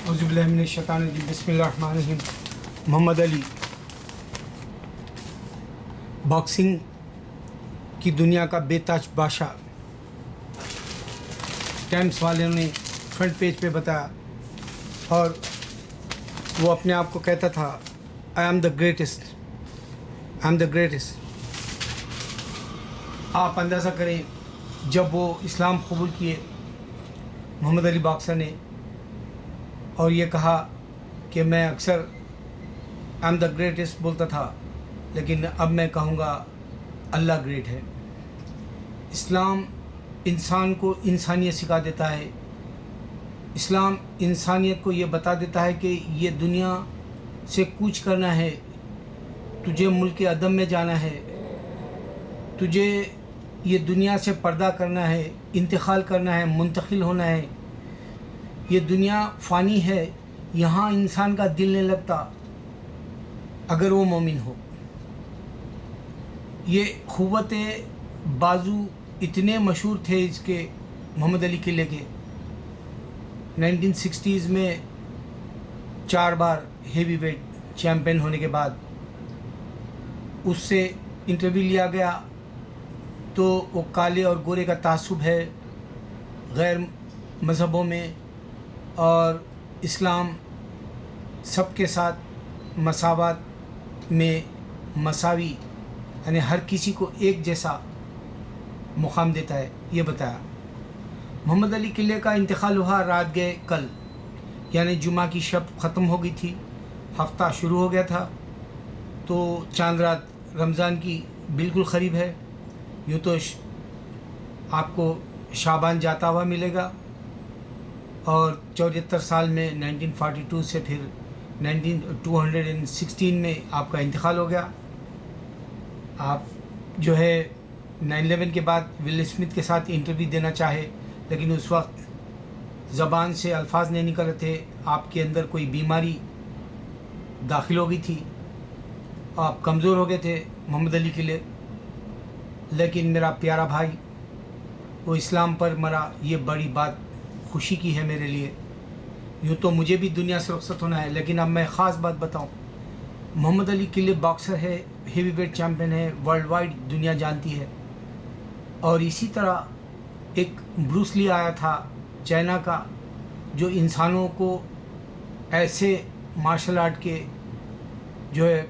اعوذ باللہ من الشیطان الرجیم بسم اللہ الرحمن الرحیم۔ محمد علی باکسنگ کی دنیا کا بے تاج بادشاہ، ٹائمس والوں نے فرنٹ پیج پہ بتایا، اور وہ اپنے آپ کو کہتا تھا I am the greatest, I am the greatest. آپ اندازہ کریں جب وہ اسلام قبول کیے محمد علی باکسر نے، اور یہ کہا کہ میں اکثر آئی ایم دا گریٹسٹ بولتا تھا، لیکن اب میں کہوں گا اللہ گریٹ ہے۔ اسلام انسان کو انسانیت سکھا دیتا ہے، اسلام انسانیت کو یہ بتا دیتا ہے کہ یہ دنیا سے کوچ کرنا ہے، تجھے ملک عدم میں جانا ہے، تجھے یہ دنیا سے پردہ کرنا ہے، انتقال کرنا ہے، منتقل ہونا ہے۔ یہ دنیا فانی ہے، یہاں انسان کا دل نہیں لگتا اگر وہ مومن ہو۔ یہ قوت بازو اتنے مشہور تھے اس کے محمد علی قلعے کے، 1960s میں 4 بار ہیوی ویٹ چیمپئن ہونے کے بعد اس سے انٹرویو لیا گیا تو وہ کالے اور گورے کا تعصب ہے غیر مذہبوں میں، اور اسلام سب کے ساتھ مساوات میں مساوی، یعنی ہر کسی کو ایک جیسا مقام دیتا ہے، یہ بتایا۔ محمد علی قلعے کا انتقال ہوا رات گئے کل، یعنی جمعہ کی شب ختم ہو گئی تھی، ہفتہ شروع ہو گیا تھا، تو چاند رات رمضان کی بالکل قریب ہے۔ یوں تو آپ کو شعبان جاتا ہوا ملے گا، اور 74 سال میں 1942 سے پھر 216 میں آپ کا انتقال ہو گیا۔ آپ جو ہے 9/11 کے بعد ول اسمتھ کے ساتھ انٹرویو دینا چاہے، لیکن اس وقت زبان سے الفاظ نہیں نکل رہے تھے، آپ کے اندر کوئی بیماری داخل ہو گئی تھی، آپ کمزور ہو گئے تھے محمد علی قلعے، لیکن میرا پیارا بھائی وہ اسلام پر مرا، یہ بڑی بات خوشی کی ہے میرے لیے۔ یوں تو مجھے بھی دنیا سے رخصت ہونا ہے، لیکن اب میں خاص بات بتاؤں، محمد علی قلعے باکسر ہے، ہیوی ویٹ چیمپئن ہے، ورلڈ وائڈ دنیا جانتی ہے۔ اور اسی طرح ایک بروس لی آیا تھا چائنا کا، جو انسانوں کو ایسے مارشل آرٹ کے جو ہے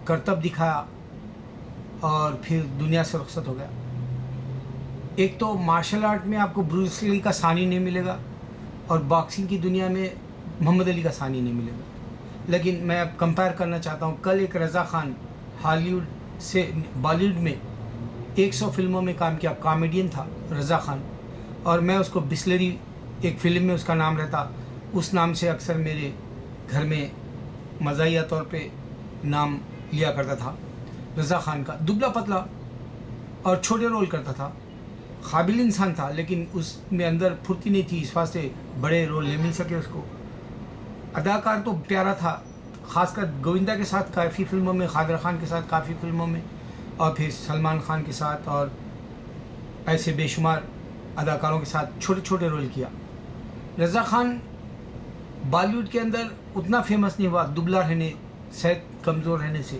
کرتب دکھایا اور پھر دنیا سے رخصت ہو گیا۔ ایک تو مارشل آرٹ میں آپ کو بروس لی کا ثانی نہیں ملے گا، اور باکسنگ کی دنیا میں محمد علی کا ثانی نہیں ملے گا۔ لیکن میں اب کمپیئر کرنا چاہتا ہوں، کل ایک رضا خان ہالی ووڈ سے بالی ووڈ میں 100 فلموں میں کام کیا، کامیڈین تھا رضا خان، اور میں اس کو بسلری ایک فلم میں اس کا نام رہتا، اس نام سے اکثر میرے گھر میں مزاحیہ طور پہ نام لیا کرتا تھا۔ رضا خان کا دبلا پتلا اور چھوٹے رول کرتا تھا، قابل انسان تھا، لیکن اس میں اندر پھرتی نہیں تھی، اس واسطے بڑے رول نہیں مل سکے اس کو۔ اداکار تو پیارا تھا، خاص کر گووندا کے ساتھ کافی فلموں میں، قادر خان کے ساتھ کافی فلموں میں، اور پھر سلمان خان کے ساتھ، اور ایسے بے شمار اداکاروں کے ساتھ چھوٹے چھوٹے رول کیا۔ رضا خان بالی ووڈ کے اندر اتنا فیمس نہیں ہوا، دبلا رہنے، صحت کمزور رہنے سے۔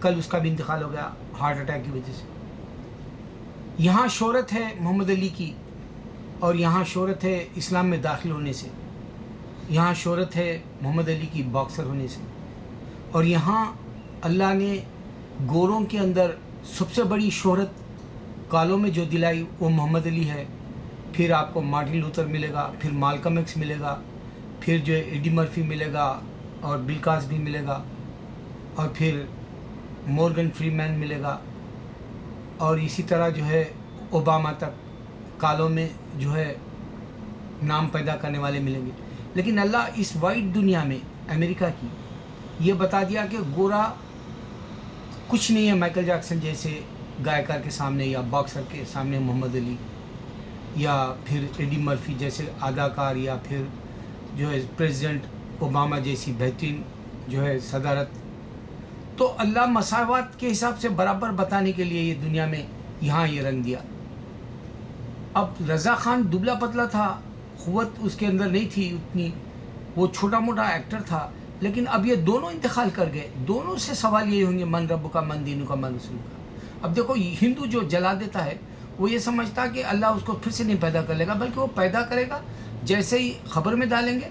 کل اس کا بھی انتقال ہو گیا ہارٹ اٹیک کی وجہ سے۔ یہاں شہرت ہے محمد علی کی، اور یہاں شہرت ہے اسلام میں داخل ہونے سے، یہاں شہرت ہے محمد علی کی باکسر ہونے سے، اور یہاں اللہ نے گوروں کے اندر سب سے بڑی شہرت کالوں میں جو دلائی وہ محمد علی ہے۔ پھر آپ کو مارٹن لوتھر ملے گا، پھر مالکم ایکس ملے گا، پھر جو ہے ایڈی مرفی ملے گا، اور بل کاسبی ملے گا، اور پھر مورگن فری مین ملے گا، اور اسی طرح جو ہے اوباما تک کالوں میں جو ہے نام پیدا کرنے والے ملیں گے۔ لیکن اللہ اس وائڈ دنیا میں امریکہ کی یہ بتا دیا کہ گورا کچھ نہیں ہے مائیکل جیکسن جیسے گائیکار کے سامنے، یا باکسر کے سامنے محمد علی، یا پھر ایڈی مرفی جیسے اداکار، یا پھر جو ہے پریزیڈنٹ اوباما جیسی بہترین جو ہے صدارت۔ تو اللہ مساوات کے حساب سے برابر بتانے کے لیے یہ دنیا میں یہاں یہ رنگ دیا۔ اب رضا خان دبلا پتلا تھا، قوت اس کے اندر نہیں تھی اتنی، وہ چھوٹا موٹا ایکٹر تھا، لیکن اب یہ دونوں انتقال کر گئے. دونوں سے سوال یہ ہوں گے من رب کا، من دین کا، من رسول کا. اب دیکھو ہندو جو جلا دیتا ہے وہ یہ سمجھتا کہ اللہ اس کو پھر سے نہیں پیدا کر لے گا، بلکہ وہ پیدا کرے گا. جیسے ہی خبر میں ڈالیں گے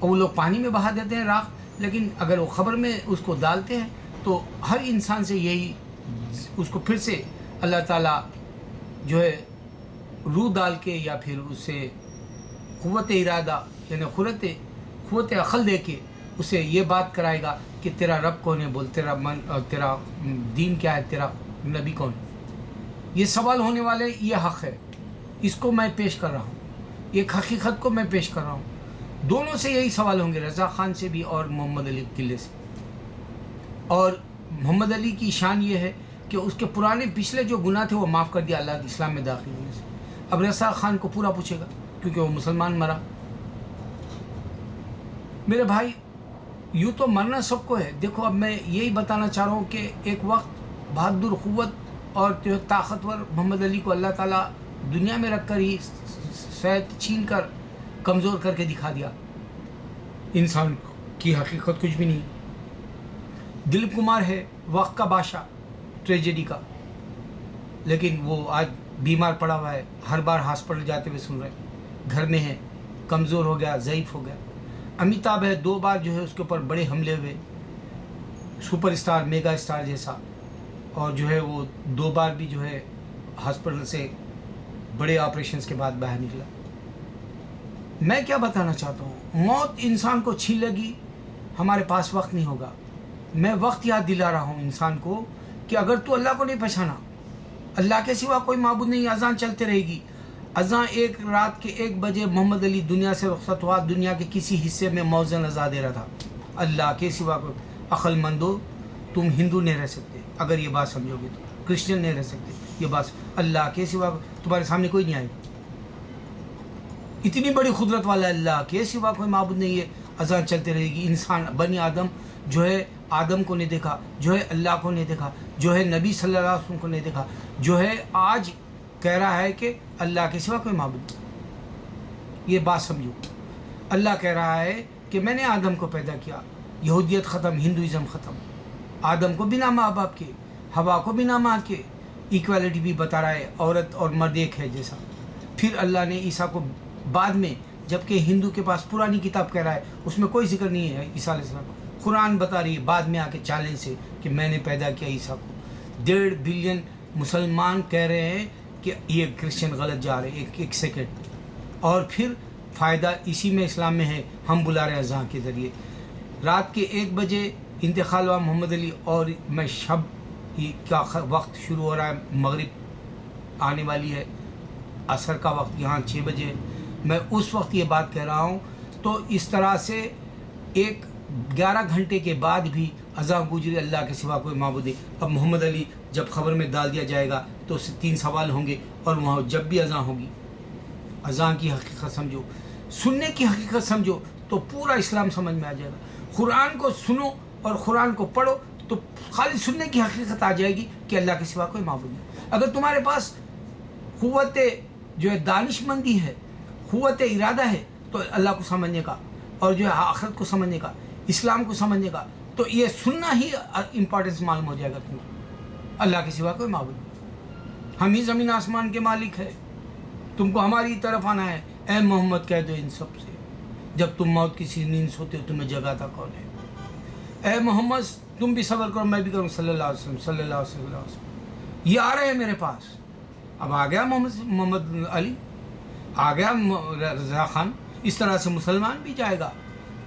وہ لوگ پانی میں بہا دیتے ہیں راکھ، لیکن اگر وہ خبر میں اس کو ڈالتے ہیں تو ہر انسان سے یہی اس کو پھر سے اللہ تعالیٰ جو ہے روح ڈال کے یا پھر اس سے قوت ارادہ یعنی قوت عقل دے کے اسے یہ بات کرائے گا کہ تیرا رب کون ہے، بول تیرا من اور تیرا دین کیا ہے، تیرا نبی کون ہے. یہ سوال ہونے والے، یہ حق ہے، اس کو میں پیش کر رہا ہوں، ایک حقیقت کو میں پیش کر رہا ہوں. دونوں سے یہی سوال ہوں گے، رضا خان سے بھی اور محمد علی قلعے سے. اور محمد علی کی شان یہ ہے کہ اس کے پرانے پچھلے جو گناہ تھے وہ معاف کر دیا اللہ اسلام میں داخل ہونے سے. اب رضا خان کو پورا پوچھے گا کیونکہ وہ مسلمان مرا. میرے بھائی یوں تو مرنا سب کو ہے. دیکھو اب میں یہی بتانا چاہ رہا ہوں کہ ایک وقت بہادر قوت اور طاقتور محمد علی کو اللہ تعالیٰ دنیا میں رکھ کر ہی صحت چھین کر کمزور کر کے دکھا دیا. انسان کی حقیقت کچھ بھی نہیں. دلیپ کمار ہے وقت کا بادشاہ ٹریجڈی کا، لیکن وہ آج بیمار پڑا ہوا ہے، ہر بار ہاسپٹل جاتے ہوئے سن رہے ہیں، گھر میں ہے، کمزور ہو گیا، ضعیف ہو گیا. امیتابھ ہے 2 بار جو ہے اس کے اوپر بڑے حملے ہوئے، سپر اسٹار میگا اسٹار جیسا، اور جو ہے وہ 2 بار بھی جو ہے ہاسپٹل سے بڑے آپریشنز کے بعد باہر نکلا. میں کیا بتانا چاہتا ہوں، موت انسان کو چھین لے گی، ہمارے پاس وقت نہیں ہوگا. میں وقت یاد دلا رہا ہوں انسان کو کہ اگر تو اللہ کو نہیں پہچانا، اللہ کے سوا کوئی معبود نہیں، اذان چلتے رہے گی. اذان ایک رات کے 1 بجے محمد علی دنیا سے رخصت ہوا، دنیا کے کسی حصے میں موزن اذان دے رہا تھا. اللہ کے سوا کوئی عقل مندو، تم ہندو نہیں رہ سکتے اگر یہ بات سمجھو گے، تو کرسچن نہیں رہ سکتے یہ بات. اللہ کے سوا تمہارے سامنے کوئی نہیں آئے گا. اتنی بڑی قدرت والا اللہ کے سوا کوئی معبود نہیں ہے. اذان چلتے رہے گی. انسان بنی آدم جو ہے آدم کو نہیں دیکھا، جو ہے اللہ کو نہیں دیکھا، جو ہے نبی صلی اللہ علیہ وسلم کو نہیں دیکھا، جو ہے آج کہہ رہا ہے کہ اللہ کے سوا کوئی معبود نہیں. یہ بات سمجھو. اللہ کہہ رہا ہے کہ میں نے آدم کو پیدا کیا. یہودیت ختم، ہندوازم ختم. آدم کو بنا ماں باپ کے، ہوا کو بنا ماں کے. ایکویلٹی بھی بتا رہا ہے، عورت اور مرد ایک ہے جیسا. پھر اللہ نے عیسیٰ کو بعد میں، جبکہ ہندو کے پاس پرانی کتاب کہہ رہا ہے اس میں کوئی ذکر نہیں ہے عیسیٰ علیہ السلام. قرآن بتا رہی ہے بعد میں آ کے چیلنج سے کہ میں نے پیدا کیا عیسیٰ کو. 1.5 بلین مسلمان کہہ رہے ہیں کہ یہ کرسچن غلط جا رہے ہیں. ایک سیکنڈ. اور پھر فائدہ اسی میں اسلام میں ہے. ہم بلا رہے ہیں اذان کے ذریعے. رات کے 1 بجے انتقال ہوا محمد علی، اور میں شب کا وقت شروع ہو رہا ہے، مغرب آنے والی ہے، عصر کا وقت یہاں 6 بجے. میں اس وقت یہ بات کہہ رہا ہوں. تو اس طرح سے 11 گھنٹے کے بعد بھی اذان گوجری اللہ کے سوا کوئی معبود نہیں. اب محمد علی جب خبر میں ڈال دیا جائے گا تو اس سے 3 سوال ہوں گے، اور وہاں جب بھی اذان ہوگی، اذان کی حقیقت سمجھو، سننے کی حقیقت سمجھو تو پورا اسلام سمجھ میں آ جائے گا. قرآن کو سنو اور قرآن کو پڑھو تو خالی سننے کی حقیقت آ جائے گی کہ اللہ کے سوا کوئی معبود نہیں. اگر تمہارے پاس قوت جو ہے دانش مندی ہے، قوت ارادہ ہے، تو اللہ کو سمجھنے کا اور جو ہے آخرت کو سمجھنے کا، اسلام کو سمجھنے کا، تو یہ سننا ہی امپورٹنس معلوم ہو جائے گا تمہیں. اللہ کے سوا کوئی معبود نہیں. ہم ہی زمین آسمان کے مالک ہے. تم کو ہماری طرف آنا ہے. اے محمد کہہ دو ان سب سے، جب تم موت کی سی نیند سوتے ہو تمہیں جگاتا کون ہے؟ اے محمد تم بھی صبر کرو، میں بھی کروں، صلی اللہ علیہ وسلم صلی اللہ علیہ وسلم. یہ آ رہے ہیں میرے پاس. اب آ گیا محمد علی، آ گیا رضا خان. اس طرح سے مسلمان بھی جائے گا،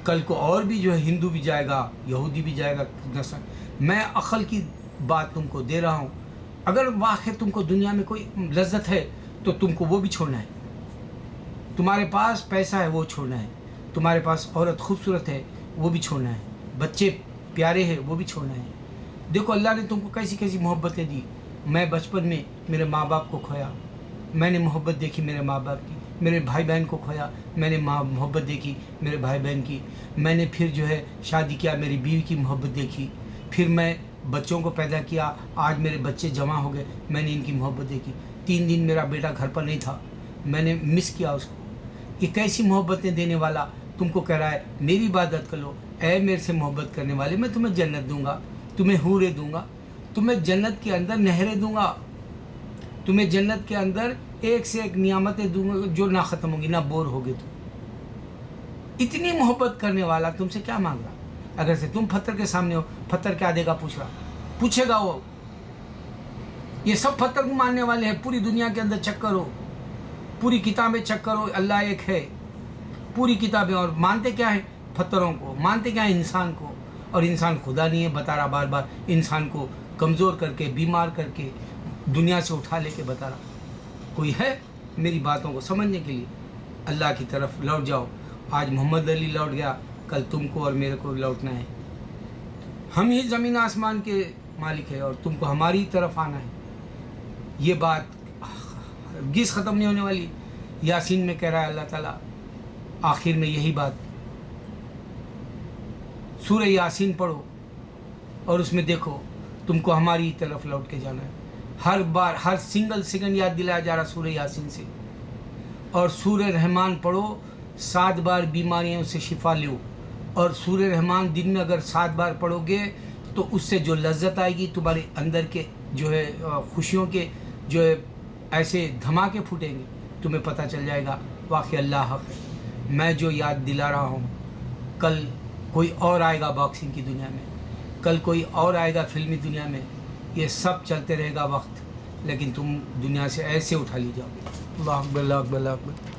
کل کو اور بھی جو ہے ہندو بھی جائے گا، یہودی بھی جائے گا. میں عقل کی بات تم کو دے رہا ہوں. اگر واقع تم کو دنیا میں کوئی لذت ہے تو تم کو وہ بھی چھوڑنا ہے. تمہارے پاس پیسہ ہے وہ چھوڑنا ہے. تمہارے پاس عورت خوبصورت ہے وہ بھی چھوڑنا ہے. بچے پیارے ہیں وہ بھی چھوڑنا ہے. دیکھو اللہ نے تم کو کیسی کیسی محبتیں دی. میں بچپن میں میرے ماں باپ کو کھویا، میں نے محبت دیکھی میرے ماں باپ کی. میرے بھائی بہن کو کھویا، میں نے محبت دیکھی میرے بھائی بہن کی. میں نے پھر جو ہے شادی کیا، میری بیوی کی محبت دیکھی. پھر میں بچوں کو پیدا کیا، آج میرے بچے جمع ہو گئے، میں نے ان کی محبت دیکھی. 3 دن میرا بیٹا گھر پر نہیں تھا، میں نے مس کیا اس کو. یہ کیسی محبتیں دینے والا تم کو کہہ رہا ہے میری عبادت کر لو، اے میرے سے محبت کرنے والے میں تمہیں جنت دوں گا، تمہیں حوریں دوں گا، تمہیں جنت کے اندر نہریں دوں گا، تمہیں جنت کے اندر ایک سے ایک نعمتیں دوں گا جو نہ ختم ہوں گی، نہ بور ہوگے تم۔ اتنی محبت کرنے والا تم سے کیا مانگ رہا؟ اگر سے تم پتھر کے سامنے ہو، پتھر کیا دے گا پوچھے گا وہ؟ یہ سب پتھر کو ماننے والے ہیں، پوری دنیا کے اندر چیک کرو، پوری کتابیں چیک کرو، اللہ ایک ہے، پوری کتابیں، اور مانتے کیا ہے؟ پتھروں کو مانتے کیا ہے؟ انسان کو، اور انسان خدا نہیں ہے، بتا رہا بار بار، انسان کو کمزور کر کے بیمار کر کے دنیا سے اٹھا لے کے بتا رہا۔ کوئی ہے میری باتوں کو سمجھنے کے لیے؟ اللہ کی طرف لوٹ جاؤ۔ آج محمد علی لوٹ گیا، کل تم کو اور میرے کو لوٹنا ہے۔ ہم ہی زمین آسمان کے مالک ہے اور تم کو ہماری طرف آنا ہے۔ یہ بات ہرگز ختم نہیں ہونے والی۔ یاسین میں کہہ رہا ہے اللہ تعالیٰ آخر میں یہی بات، سورہ یاسین پڑھو اور اس میں دیکھو تم کو ہماری طرف لوٹ کے جانا ہے۔ ہر بار ہر سنگل سیکنڈ یاد دلایا جا رہا سورہ یاسین سے، اور سورہ رحمان پڑھو، 7 بار بیماریوں سے شفا لو، اور سورہ رحمان دن میں اگر 7 بار پڑھو گے تو اس سے جو لذت آئے گی تمہارے اندر کے جو ہے خوشیوں کے جو ہے ایسے دھماکے پھوٹیں گے، تمہیں پتہ چل جائے گا واقعی اللہ حق ہے۔ میں جو یاد دلا رہا ہوں، کل کوئی اور آئے گا باکسنگ کی دنیا میں، کل کوئی اور آئے گا فلمی دنیا میں، یہ سب چلتے رہے گا وقت، لیکن تم دنیا سے ایسے اٹھا لی جاؤ گے۔ اللہ اکبر، اللہ اکبر، اللہ اکبر۔